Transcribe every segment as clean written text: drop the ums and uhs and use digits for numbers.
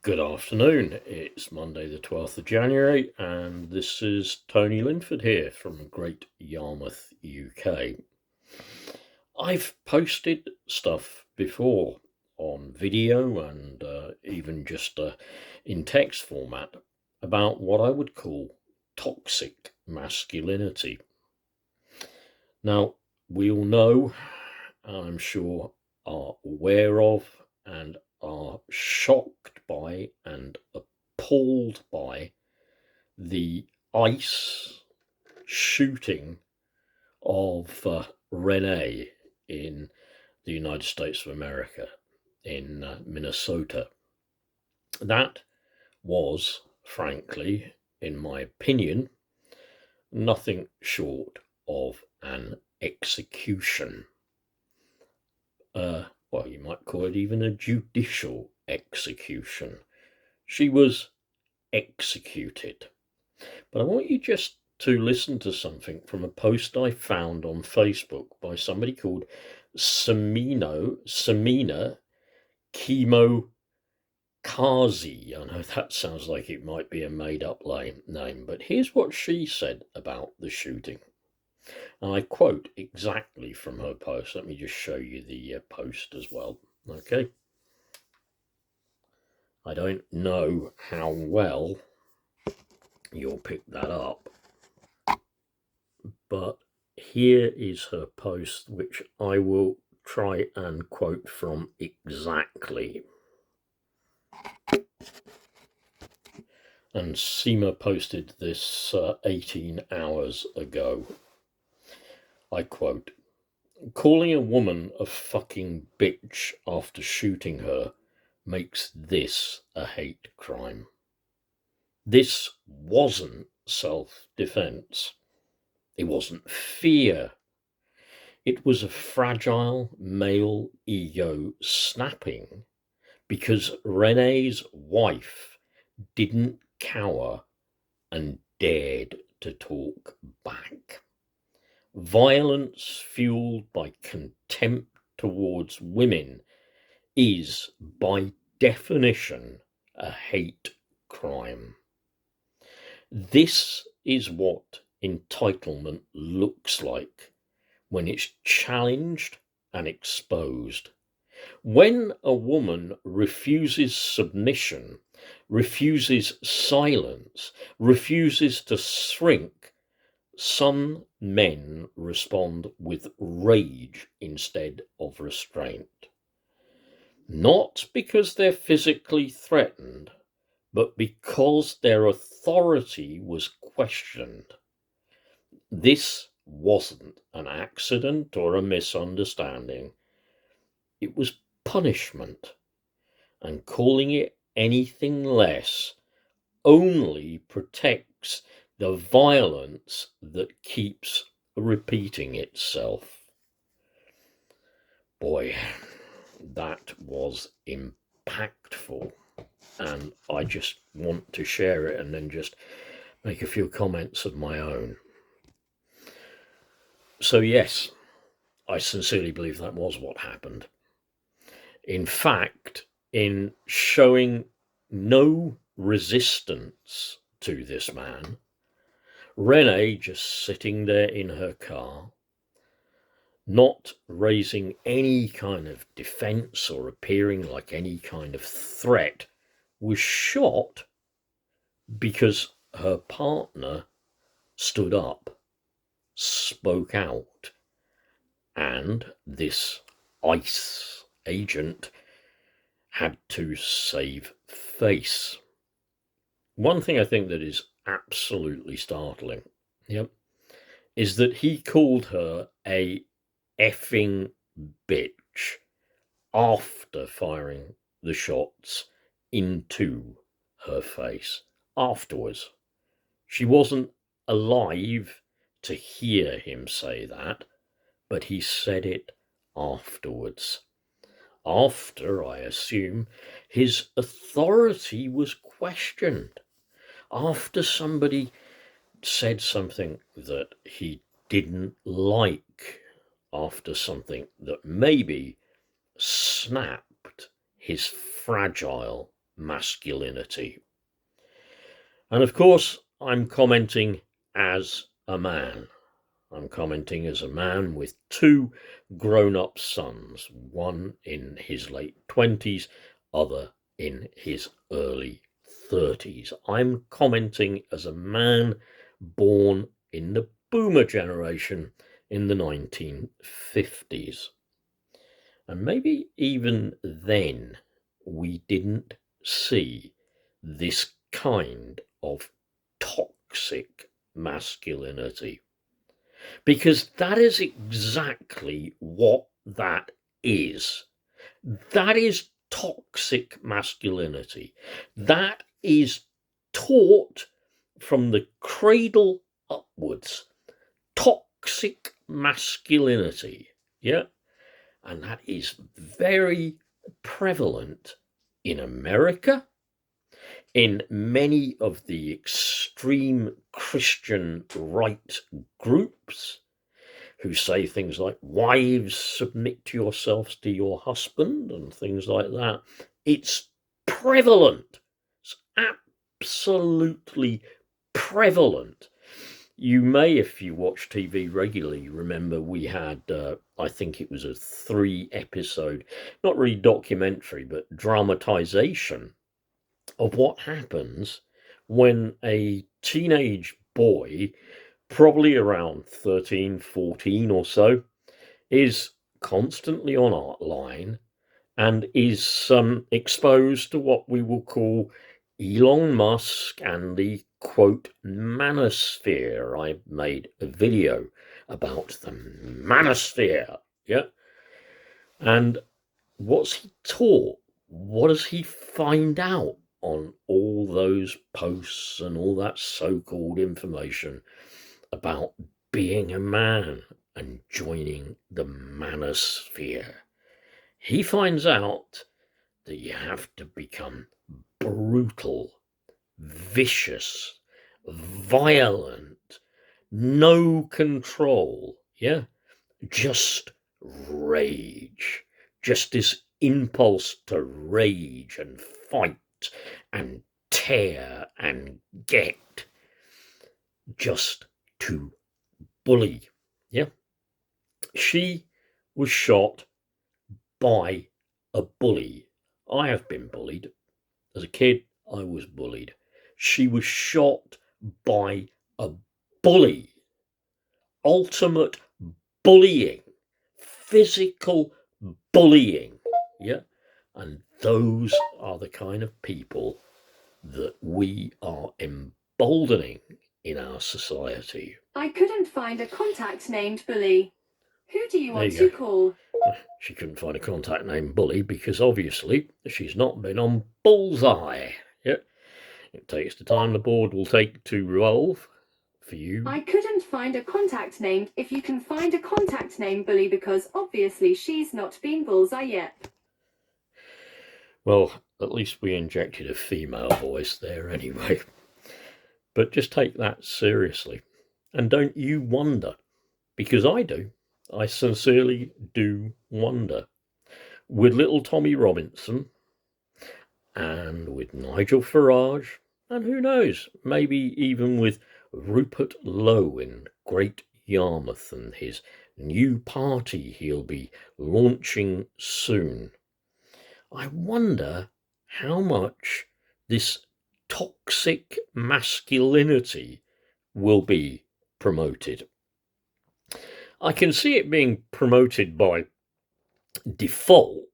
Good afternoon. It's Monday, the 12th of January, and this is Tony Linford here from Great Yarmouth, UK. I've posted stuff before on video and even just in text format about what I would call toxic masculinity. Now, we all know, and I'm sure are aware of, and are shocked by and appalled by the ICE shooting of Renee in the United States of America, in Minnesota. That was, frankly, in my opinion, nothing short of an execution. Well, you might call it even a judicial execution. She was executed. But I want you just to listen to something from a post I found on Facebook by somebody called Samina Chemo Kazi. I know that sounds like it might be a made up name, but here's what she said about the shooting. And I quote exactly from her post. Let me just show you the post as well. Okay. I don't know how well you'll pick that up, but here is her post, which I will try and quote from exactly. And Seema posted this 18 hours ago. I quote, "Calling a woman a fucking bitch after shooting her makes this a hate crime. This wasn't self-defense. It wasn't fear. It was a fragile male ego snapping because Renee's wife didn't cower and dared to talk back. Violence fueled by contempt towards women is, by definition, a hate crime. This is what entitlement looks like when it's challenged and exposed. When a woman refuses submission, refuses silence, refuses to shrink, some men respond with rage instead of restraint. Not because they're physically threatened, but because their authority was questioned. This wasn't an accident or a misunderstanding. It was punishment, and calling it anything less only protects the violence that keeps repeating itself." Boy, that was impactful, and I just want to share it and then just make a few comments of my own. So yes, I sincerely believe that was what happened. In fact, in showing no resistance to this man, Renee just sitting there in her car, not raising any kind of defense or appearing like any kind of threat, was shot because her partner stood up, spoke out, and this ICE agent had to save face. One thing I think that is absolutely startling, is that he called her a effing bitch after firing the shots into her face. Afterwards, she wasn't alive to hear him say that, but he said it afterwards. After, I assume, his authority was questioned. After somebody said something that he didn't like, after something that maybe snapped his fragile masculinity. And of course, I'm commenting as a man. I'm commenting as a man with two grown-up sons, one in his late 20s, other in his early 30s. I'm commenting as a man born in the boomer generation in the 1950s. And maybe even then we didn't see this kind of toxic masculinity. Because that is exactly what that is. That is toxic masculinity. That is taught from the cradle upwards. Toxic masculinity. Yeah. And that is very prevalent in America, in many of the extreme Christian right groups who say things like, wives, submit to yourselves to your husband, and things like that. It's prevalent. It's absolutely prevalent. You may, if you watch TV regularly, remember we had, I think it was a 3-episode, not really documentary, but dramatization of what happens when a teenage boy, probably around 13, 14 or so, is constantly on Artline and is exposed to what we will call Elon Musk and the quote manosphere. I made a video about the manosphere, yeah? And what's he taught? What does he find out on all those posts and all that so-called information about being a man and joining the manosphere? He finds out that you have to become brutal, vicious, violent, no control, yeah? Just rage. Just this impulse to rage and fight and tear and get. Just to bully, yeah? She was shot by a bully. I have been bullied. As a kid, I was bullied. She was shot by a bully. Ultimate bullying. Physical bullying. Yeah? And those are the kind of people that we are emboldening in our society. I couldn't find a contact named Bully. Who do you want to call? She couldn't find a contact named Bully because obviously she's not been on Bullseye. Yeah. It takes the time the board will take to revolve for you. I couldn't find a contact named if you can find a contact named Bully because obviously she's not been Bullseye yet. Well, at least we injected a female voice there anyway. But just take that seriously. And don't you wonder, because I do. I sincerely do wonder. With little Tommy Robinson and with Nigel Farage, and who knows, maybe even with Rupert Lowe in Great Yarmouth and his new party he'll be launching soon. I wonder how much this toxic masculinity will be promoted. I can see it being promoted by default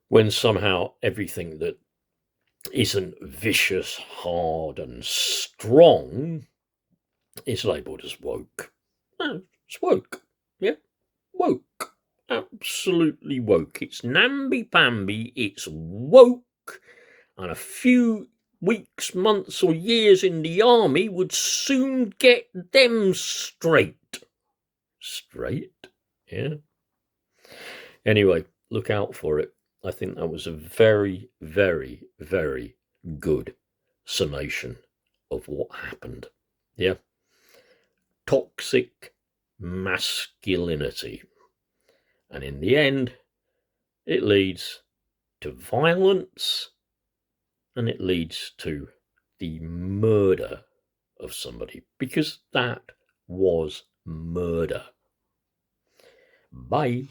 when somehow everything that isn't vicious, hard, and strong is labelled as woke. No, it's woke. Yeah, woke. Absolutely woke. It's namby-pamby, it's woke, and a few weeks, months, or years in the army would soon get them straight. Straight? Yeah. Anyway, look out for it. I think that was a very, very, very good summation of what happened. Yeah. Toxic masculinity. And in the end, it leads to violence, and it leads to the murder of somebody, because that was murder. Bye.